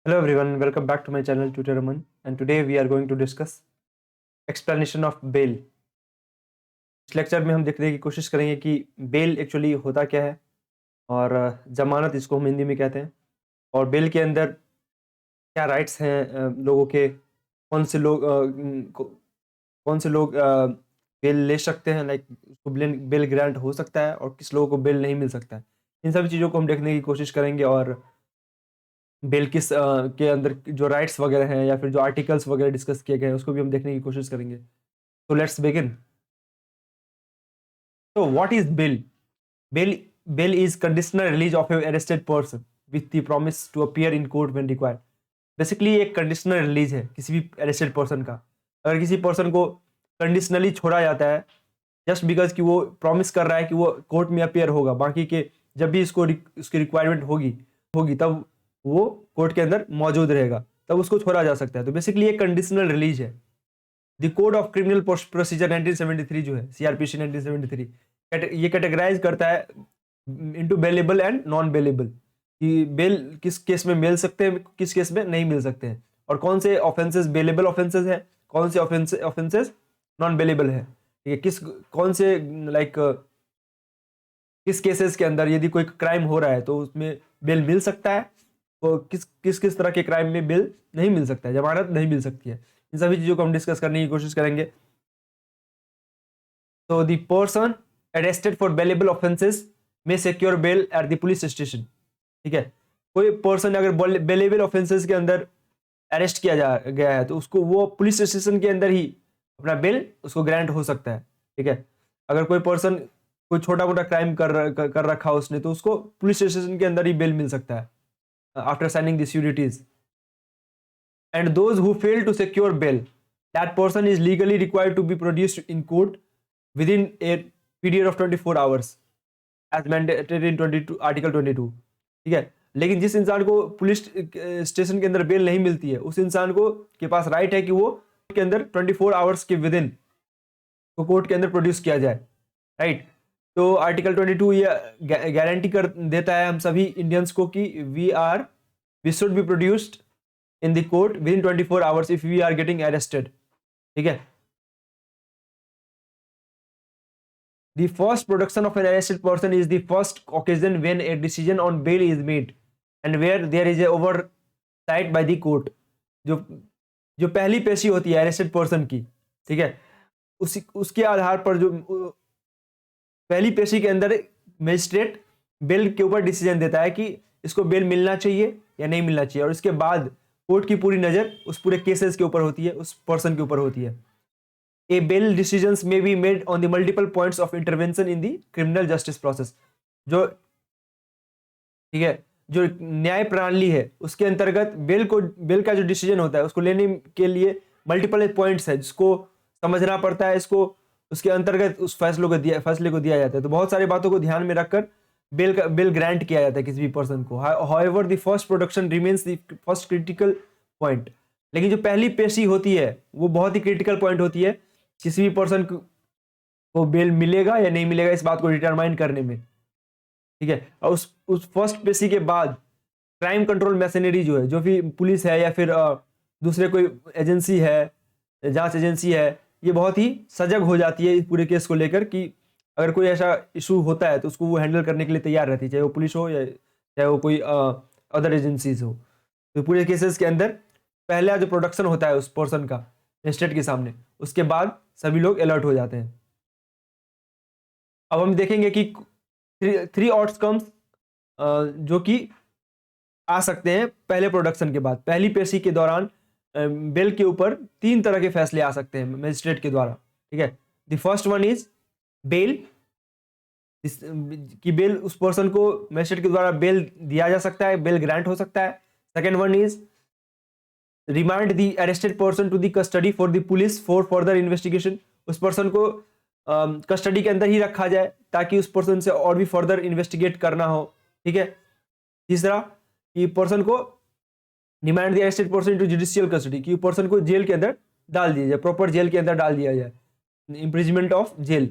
Hello everyone, welcome back to my channel Tutor Raman, and today we are going to discuss explanation of bail. इस lecture में हम देखने की कोशिश करेंगे कि बेल एक्चुअली होता क्या है और जमानत इसको हम हिंदी में कहते हैं, और बेल के अंदर क्या राइट्स हैं लोगों के, कौन से लोग बेल ले सकते हैं, लाइक उसको बेल ग्रांट हो सकता है और किस लोगों को बेल नहीं मिल सकता है। इन सभी चीज़ों को हम देखने की कोशिश करेंगे और बेल किस के अंदर जो राइट्स वगैरह हैं या फिर जो आर्टिकल्स वगैरह डिस्कस किए गए हैं उसको भी हम देखने की कोशिश करेंगे। तो लेट्स बिगिन। तो what is bail? Bail is conditional release of a arrested person with the promise to appear in court when required. Basically एक कंडीशनल रिलीज है किसी भी अरेस्टेड पर्सन का। अगर किसी पर्सन को कंडीशनली छोड़ा जाता है जस्ट बिकॉज कि वो प्रॉमिस कर रहा है कि वो कोर्ट में अपीयर होगा, बाकी के जब भी उसकी रिक्वायरमेंट होगी तब वो कोर्ट के अंदर मौजूद रहेगा, तब उसको छोड़ा जा सकता है। तो बेसिकली एक कंडीशनल रिलीज है। The code of criminal procedure 1973 जो है, सीआरपीसी 1973, ये कैटेगराइज करता है into bailable and non bailable, कि बेल किस केस में मिल सकते हैं, किस केस में नहीं मिल सकते हैं, और कौन से ऑफेंसेस बेलेबल ऑफेंसेस है, कौन से ऑफेंसेस नॉन बेलेबल है। ठीक है, कौन से किस केसेस के अंदर यदि कोई क्राइम हो रहा है तो उसमें बेल मिल सकता है, तो किस तरह के क्राइम में बेल नहीं मिल सकता है, जमानत नहीं मिल सकती है। इन सभी चीजों को हम डिस्कस करने की कोशिश करेंगे। तो the person arrested for bailable offences में secure bail at the police station. ठीक है, कोई पर्सन अगर बेलेबल ऑफेंसेस के अंदर अरेस्ट किया गया है तो उसको वो पुलिस स्टेशन के अंदर ही अपना बेल उसको ग्रांट हो सकता है। ठीक है, अगर कोई पर्सन कोई छोटा मोटा क्राइम कर रखा उसने तो उसको पुलिस स्टेशन के अंदर ही बेल मिल सकता है after signing the sureties. And those who fail to secure bail, that person is legally required to be produced in court within a period of 24 hours as mandated in article 22। ठीक है, लेकिन जिस इंसान को police station के अंदर bell नहीं मिलती है उस इंसान को के पास राइट है कि वो के अंदर 24 आवर्स के विदिन को कोर्ट के अंदर प्रोड्यूस किया जाए। राइट, तो आर्टिकल 22 ये गारंटी कर देता है हम सभी इंडियंस को कि we should be produced in the court within 24 hours if we are getting arrested. ठीक है, the first production of an arrested person is the first occasion when a decision on bail is made and where there is a oversight by the court. जो पहली पेशी होती है arrested person की, ठीक है, उसके आधार पर जो पहली पेशी के अंदर मजिस्ट्रेट बेल के ऊपर डिसीजन देता है कि इसको बेल मिलना चाहिए या नहीं मिलना चाहिए, और इसके बाद कोर्ट की पूरी नजर उस पूरे केसेस के ऊपर होती है, उस पर्सन के ऊपर होती है। A bail decisions may be made on the multiple points of intervention in the criminal justice process. जो ठीक है, जो न्याय प्रणाली है उसके अंतर्गत बेल का जो डिसीजन होता है उसको लेने के लिए मल्टीपल पॉइंट्स है जिसको समझना पड़ता है, इसको उसके अंतर्गत उस फैसले को दिया जाता है। तो बहुत सारी बातों को ध्यान में रखकर बेल ग्रांट किया जाता है किसी भी पर्सन को। However the first production remains the first critical point. लेकिन जो पहली पेशी होती है वो बहुत ही क्रिटिकल पॉइंट होती है किसी भी पर्सन को बेल मिलेगा या नहीं मिलेगा इस बात को डिटरमाइन करने में। ठीक है, और उस फर्स्ट पेशी के बाद क्राइम कंट्रोल मैशनरी जो है, जो भी पुलिस है या फिर दूसरे कोई एजेंसी है, जांच एजेंसी है, ये बहुत ही सजग हो जाती है इस पूरे केस को लेकर कि अगर कोई ऐसा इशू होता है तो उसको वो हैंडल करने के लिए तैयार रहती है, चाहे वो पुलिस हो या चाहे वो कोई अदर एजेंसीज हो। तो पूरे केसेस के अंदर पहला जो प्रोडक्शन होता है उस पर्सन का मजिस्ट्रेट के सामने, उसके बाद सभी लोग अलर्ट हो जाते हैं। अब हम देखेंगे कि थ्री आउटकम्स जो कि आ सकते हैं पहले प्रोडक्शन के बाद। पहली पेशी के दौरान बेल के ऊपर 3 तरह के फैसले आ सकते हैं मजिस्ट्रेट के द्वारा। ठीक है, the first one is bail, कि बेल उस पर्सन को मजिस्ट्रेट के द्वारा बेल दिया जा सकता है, बेल ग्रांट हो सकता है। Second one is remand the arrested person to the custody for the police for further investigation. उस पर्सन को कस्टडी के अंदर ही रखा जाए ताकि उस पर्सन से और भी फर्दर इन्वेस्टिगेट करना हो। ठीक है, तीसरा कि पर्सन को demand the arrested person to judicial custody, कि पर्सन को जेल के अंदर डाल दिया जाए, प्रॉपर जेल के अंदर डाल दिया जाए, इम्प्रिजमेंट ऑफ जेल।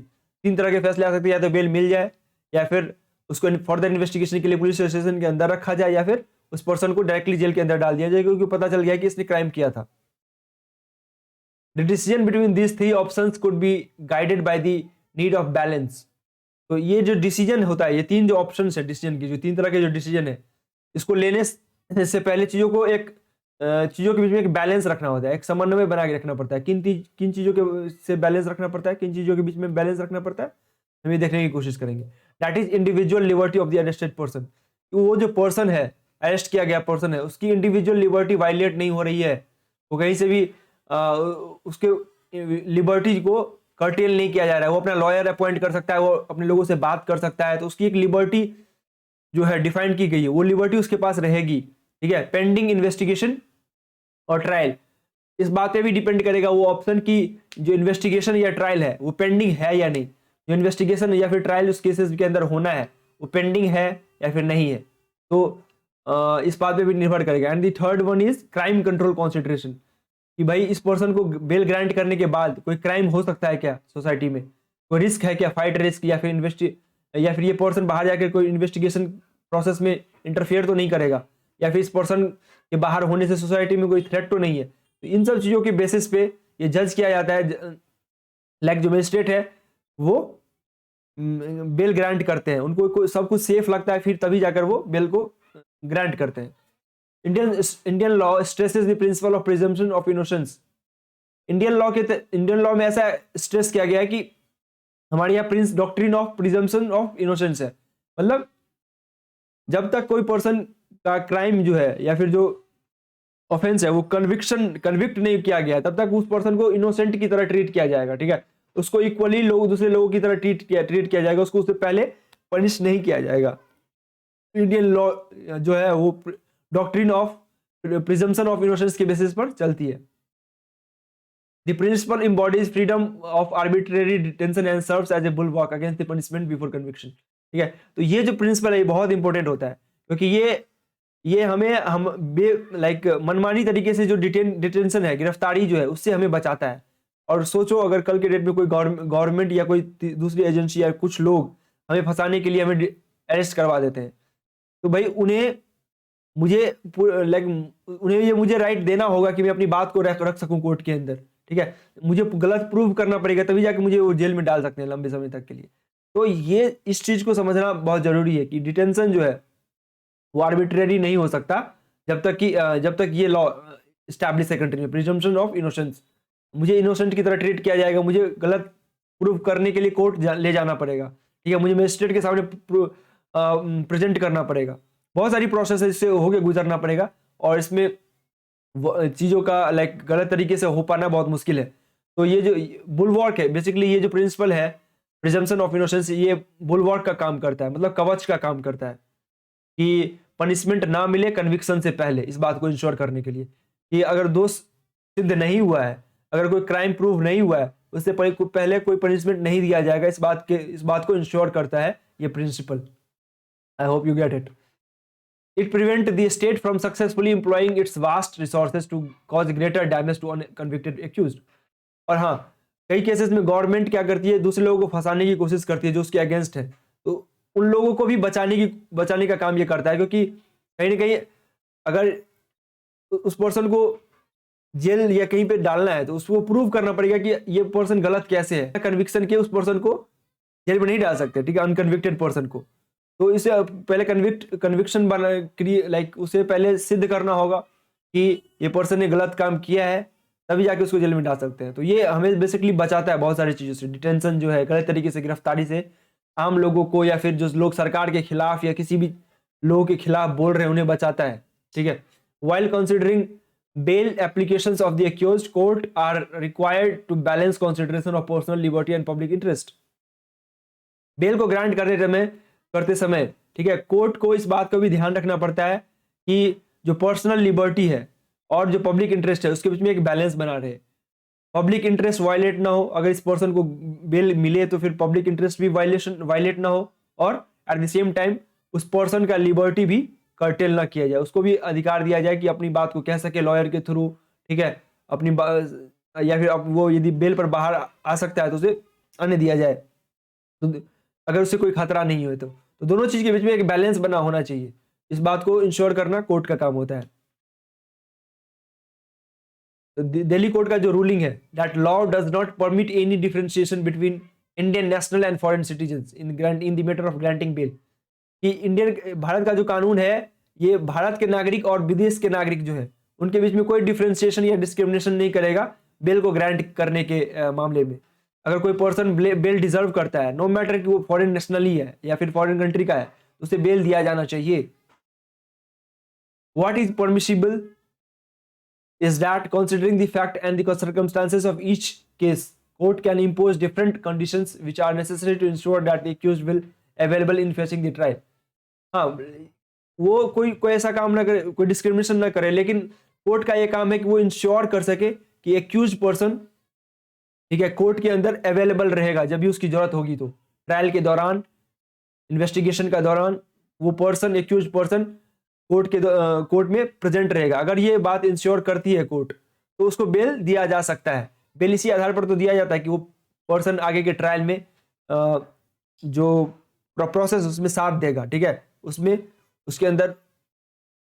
3 तरह के फैसले आ सकते हैं, या तो बेल मिल जाए या फिर उसको फर्दर इन्वेस्टिगेशन के लिए पुलिस स्टेशन के अंदर रखा जाए या फिर उस पर्सन को डायरेक्टली जेल के अंदर डाल दिया जाए, क्योंकि पता चल गया कि इसने क्राइम किया था। The decision between these three options could be guided by the need of balance. तो ये जो डिसीजन होता है, ये तीन जो ऑप्शंस है डिसीजन की, जो तीन तरह के जो डिसीजन है, इसको लेने से पहले चीजों को एक चीजों के बीच में एक बैलेंस रखना होता है, एक समन्वय बना के रखना पड़ता है। किन चीजों के से बैलेंस रखना पड़ता है, किन चीजों के बीच में बैलेंस रखना पड़ता है, हम ये देखने की कोशिश करेंगे। That is individual liberty of the arrested person. वो जो पर्सन है, अरेस्ट किया गया पर्सन है, उसकी इंडिविजुअल लिबर्टी वायलेट नहीं हो रही है, वो कहीं से भी उसके लिबर्टी को कर्टेल नहीं किया जा रहा है, वो अपना लॉयर अपॉइंट कर सकता है, वो अपने लोगों से बात कर सकता है, तो उसकी एक लिबर्टी जो है डिफाइन की गई है, वो लिबर्टी उसके पास रहेगी। ठीक है, पेंडिंग इन्वेस्टिगेशन और ट्रायल, इस बात पे भी डिपेंड करेगा वो ऑप्शन की जो इन्वेस्टिगेशन या ट्रायल है वो पेंडिंग है या नहीं। जो इन्वेस्टिगेशन या फिर ट्रायल उस केसेस के अंदर होना है वो पेंडिंग है या फिर नहीं है, तो इस बात पे भी निर्भर करेगा। And the third one is crime control concentration, कि भाई इस पर्सन को बेल ग्रांट करने के बाद कोई क्राइम हो सकता है क्या सोसाइटी में, कोई रिस्क है क्या, फाइट रिस्क, या फिर ये पर्सन बाहर जाकर कोई इन्वेस्टिगेशन प्रोसेस में इंटरफेयर तो नहीं करेगा, या फिर इस पर्सन के बाहर होने से सोसाइटी में कोई थ्रेट तो नहीं है। तो इन सब चीजों के बेसिस पे ये जज किया जाता है। लाइक जो मजिस्ट्रेट है वो बेल ग्रांट करते हैं, उनको सब कुछ सेफ लगता है, फिर तभी जाकर वो बेल को ग्रांट करते हैं। Indian law stresses the principle of presumption of innocence. Indian law में ऐसा स्ट्रेस किया गया है कि हमारे यहाँ doctrine of presumption of innocence है, मतलब जब तक कोई पर्सन का क्राइम जो है या फिर जो ऑफेंस है वो कन्विक्ट नहीं किया गया, तब तक उस पर्सन को इनोसेंट की तरह ट्रीट किया जाएगा। ठीक है, उसको इक्वली दूसरे लोगों की तरह ट्रीट किया जाएगा, उसको उससे पहले पनिश नहीं किया जाएगा। इंडियन लॉ जो है वो doctrine of presumption of innocence के बेसिस पर चलती है। The principle embodies freedom of arbitrary detention and serves as a bulwark against the punishment before conviction. ठीक है, तो ये जो प्रिंसिपल है ये बहुत इंपॉर्टेंट होता है, क्योंकि ये हम मनमानी तरीके से जो डिटेंशन है, गिरफ्तारी जो है, उससे हमें बचाता है। और सोचो अगर कल के डेट में कोई गवर्नमेंट या कोई दूसरी एजेंसी या कुछ लोग हमें फंसाने के लिए हमें अरेस्ट करवा देते हैं, तो भाई मुझे राइट देना होगा कि मैं अपनी बात को रख सकूं कोर्ट के अंदर। ठीक है, मुझे गलत प्रूव करना पड़ेगा, तभी जाके मुझे वो जेल में डाल सकते हैं लंबे समय तक के लिए। तो ये इस चीज को समझना बहुत जरूरी है कि डिटेंशन जो है वो आर्बिट्रेरी नहीं हो सकता जब तक ये लॉ स्टैब्लिश है कंट्री में, प्रिजम्पशन ऑफ इनोसेंस। मुझे इनोसेंट की तरह ट्रीट किया जाएगा, मुझे गलत प्रूफ करने के लिए कोर्ट ले जाना पड़ेगा। ठीक है, मुझे मजिस्ट्रेट के सामने प्रेजेंट करना पड़ेगा, बहुत सारी प्रोसेस इससे होके गुजरना पड़ेगा, और इसमें चीजों का गलत तरीके से हो पाना बहुत मुश्किल है। तो ये जो बुलवॉर्क है, बेसिकली ये जो प्रिंसिपल है प्रिजम्पशन ऑफ इनोसेंस, ये बुलवॉर्क का काम करता है, मतलब कवच का काम करता है कि पनिशमेंट ना मिले कन्विक्शन से पहले, इस बात को इंश्योर करने के लिए कि अगर दोष सिद्ध नहीं हुआ है, अगर कोई क्राइम प्रूव नहीं हुआ है, उससे पहले कोई पनिशमेंट नहीं दिया जाएगा। इस बात को इंश्योर करता है ये principle. I hope you get it. It prevents the state from successfully employing its vast resources to cause greater damage to unconvicted accused। और हाँ, कई केसेस में गवर्नमेंट क्या करती है, दूसरे लोगों को फंसाने की कोशिश करती है जो उसके अगेंस्ट है, तो उन लोगों को भी बचाने का काम ये करता है, क्योंकि कहीं ना कहीं अगर उस पर्सन को जेल या कहीं पे डालना है तो उसको प्रूव करना पड़ेगा कि ये पर्सन गलत कैसे है। कन्विक्शन के उस पर्सन को जेल में नहीं डाल सकते, ठीक है, अनकन्विक्टेड पर्सन को। तो इसे पहले कन्विक्शन उसे पहले सिद्ध करना होगा कि ये पर्सन ने गलत काम किया है, तभी जाके उसको जेल में डाल सकते हैं। तो ये हमें बेसिकली बचाता है बहुत सारी चीज़ों से, डिटेंशन जो है, गलत तरीके से गिरफ्तारी से आम लोगों को या फिर जो लोग सरकार के खिलाफ या किसी भी लोगों के खिलाफ बोल रहे हैं उन्हें बचाता है। ठीक है, while considering bail applications of the accused, court are required to balance consideration of personal liberty and public interest. Bail को ग्रांट करते समय, ठीक है, कोर्ट को इस बात का भी ध्यान रखना पड़ता है कि जो पर्सनल लिबर्टी है और जो पब्लिक इंटरेस्ट है उसके बीच में एक बैलेंस बना रहे। पब्लिक इंटरेस्ट वायलेट ना हो, अगर इस पर्सन को बेल मिले तो फिर पब्लिक इंटरेस्ट भी वायलेट ना हो, और एट द सेम टाइम उस पर्सन का लिबर्टी भी कर्टेल ना किया जाए, उसको भी अधिकार दिया जाए कि अपनी बात को कह सके लॉयर के थ्रू। ठीक है, अपनी या फिर वो यदि बेल पर बाहर आ सकता है तो उसे आने दिया जाए, तो अगर उससे कोई खतरा नहीं हो तो दोनों चीज के बीच में एक बैलेंस बना होना चाहिए। इस बात को इंश्योर करना कोर्ट का काम होता है। तो दिल्ली कोर्ट का जो रूलिंग है, that law does not permit any differentiation between Indian national and foreign citizens in the matter of granting bail. कि इंडियन भारत का जो कानून है, ये भारत के नागरिक और विदेश के नागरिक जो है उनके बीच में कोई डिफरेंशिएशन या डिस्क्रिमिनेशन नहीं करेगा बेल को ग्रांट करने के मामले में। अगर कोई पर्सन बेल डिजर्व करता है, नो मैटर कि वो फॉरेन नेशनल ही है या फिर फॉरेन कंट्री का है, उसे बेल दिया जाना चाहिए। What is permissible is that considering the fact and the circumstances of each case, court can impose different conditions which are necessary to ensure that the accused will available in facing the trial। हाँ, वो कोई ऐसा काम ना करे, कोई discrimination ना करे, लेकिन कोर्ट का ये काम है कि वो इंश्योर कर सके कि एक्यूज पर्सन, ठीक है, कोर्ट के अंदर अवेलेबल रहेगा जब भी उसकी जरूरत होगी। तो ट्रायल के दौरान, इन्वेस्टिगेशन का दौरान वो पर्सन, एक्यूज पर्सन कोर्ट में प्रेजेंट रहेगा। अगर ये बात इंश्योर करती है कोर्ट, तो उसको बेल दिया जा सकता है। बेल इसी आधार पर तो दिया जाता है कि वो पर्सन आगे के ट्रायल में जो प्रोसेस उसमें साथ देगा, ठीक है, उसमें उसके अंदर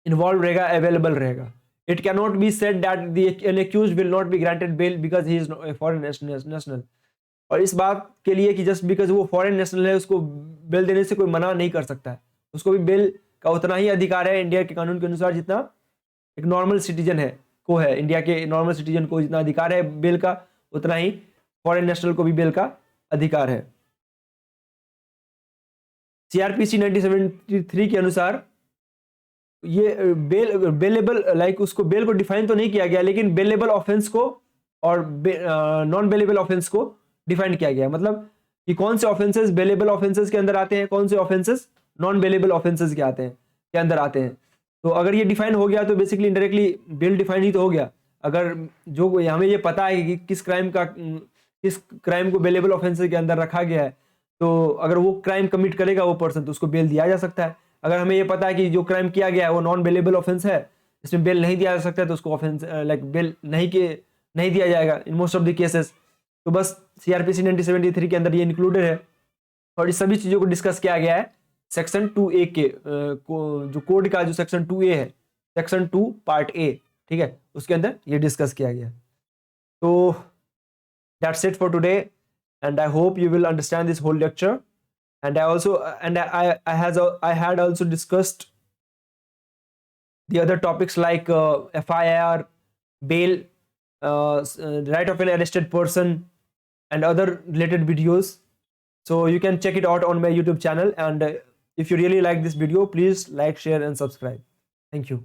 इन्वॉल्व रहेगा, अवेलेबल रहेगा। It can not be said that an accuse will not be granted bail because he is foreign national. और इस बात के लिए कि जस्ट बिकॉज वो फॉरेन नेशनल है, उसको बेल देने से कोई मना नहीं कर सकता है। उसको भी बेल का उतना ही अधिकार है इंडिया के कानून के अनुसार जितना एक नॉर्मल सिटीजन है को है। इंडिया के नॉर्मल सिटीजन को जितना अधिकार है बेल का, उतना ही फॉरेन नेशनल को भी बेल का अधिकार है। सीआरपीसी 1973 के अनुसार ये बेलेबल लाइक उसको बेल को डिफाइन तो नहीं किया गया, लेकिन बेलेबल ऑफेंस को और नॉन बेलेबल ऑफेंस को डिफाइन किया गया। मतलब कि कौन से ऑफेंसेस बेलेबल ऑफेंसेस के अंदर आते हैं, कौन से ऑफेंसेस नॉन बेलेबल ऑफेंसेस के अंदर आते हैं। तो अगर ये डिफाइन हो गया तो बेसिकली इनडायरेक्टली बेल डिफाइन ही तो हो गया। अगर जो हमें ये पता है कि किस क्राइम को बेलेबल ऑफेंसेस के अंदर रखा गया है, तो अगर वो क्राइम कमिट करेगा वो पर्सन, तो उसको बेल दिया जा सकता है। अगर हमें ये पता है कि जो क्राइम किया गया है वो नॉन बेलेबल ऑफेंस है, इसमें बेल नहीं दिया जा सकता है, तो उसको ऑफेंस लाइक बेल नहीं दिया जाएगा in most of the cases. तो बस सीआरपीसी 1973 के अंदर ये इंक्लूडेड है और इस सभी चीजों को डिस्कस किया गया है सेक्शन 2A के जो कोड का जो सेक्शन 2A है, सेक्शन 2 पार्ट A, ठीक है, उसके अंदर ये डिस्कस किया गया। तो that's it for today and I hope you will understand this whole lecture. And I had also discussed the other topics like FIR, bail, right of an arrested person, and other related videos. So you can check it out on my YouTube channel. And if you really like this video, please like, share, and subscribe. Thank you.